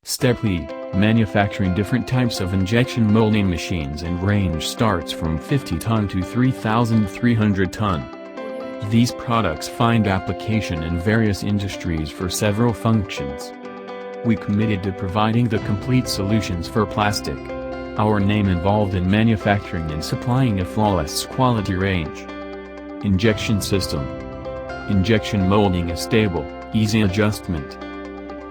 Steplead, manufacturing different types of injection molding machines, and range starts from 50 ton to 3,300 ton. These products find application in various industries for several functions. We committed to providing the complete solutions for plastic. Our name involved in manufacturing and supplying a flawless quality range. Injection system. Injection molding is stable, easy adjustment.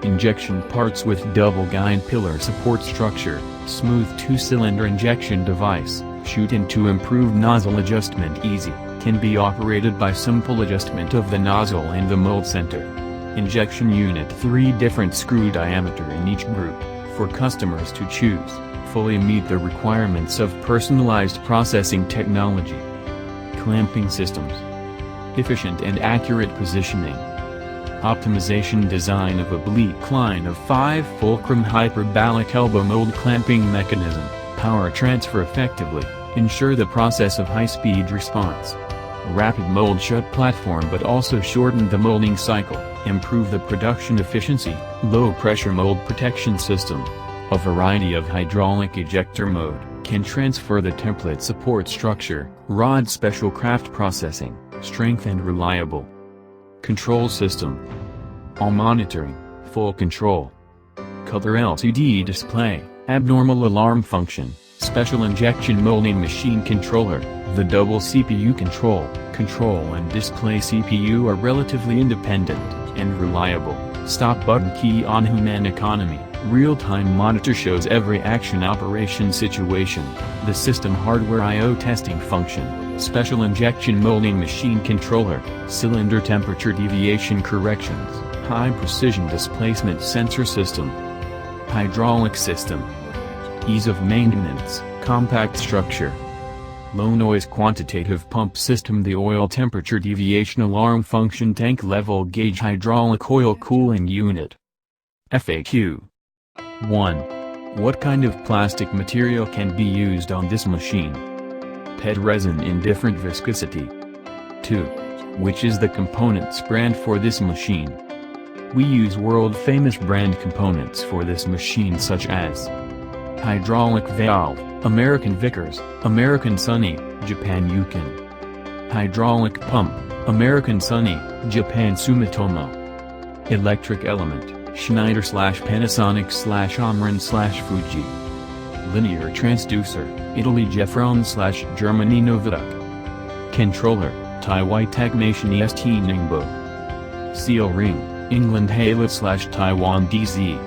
Injection parts with double guide pillar support structure, smooth 2-cylinder injection device, shoot-in to improve nozzle adjustment easy, can be operated by simple adjustment of the nozzle and the mold center. Injection unit 3 different screw diameter in each group, for customers to choose, fully meet the requirements of personalized processing technology. Clamping systems. Efficient and accurate positioning. Optimization design of oblique line of 5 fulcrum hyperbolic elbow mold clamping mechanism, power transfer effectively, ensure the process of high-speed response. Rapid mold shut platform but also shorten the molding cycle, improve the production efficiency, low pressure mold protection system. A variety of hydraulic ejector mode, can transfer the template support structure, rod special craft processing, strength and reliable. Control system. All monitoring, full control. Color LCD display, abnormal alarm function, special injection molding machine controller. The double CPU control and display CPU are relatively independent and reliable. Stop button key on human economy. Real-time monitor shows every action operation situation. The system hardware I/O testing function. Special injection molding machine controller, cylinder temperature deviation corrections, high precision displacement sensor system. Hydraulic system. Ease of maintenance, compact structure. Low noise quantitative pump system. The oil temperature deviation alarm function. Tank level gauge hydraulic oil cooling unit. FAQ. 1. What kind of plastic material can be used on this machine? PET resin in different viscosity. 2. Which is the components brand for this machine? We use world-famous brand components for this machine such as hydraulic valve, American Vickers, American Sunny, Japan Yukon. Hydraulic pump, American Sunny, Japan Sumitomo. Electric element, Schneider/Panasonic/Omron/Fuji. Linear transducer, Italy Gefron/Germany Novaduc. Controller, Taiwan Technation EST Ningbo. Seal ring, England Halo/Taiwan DZ.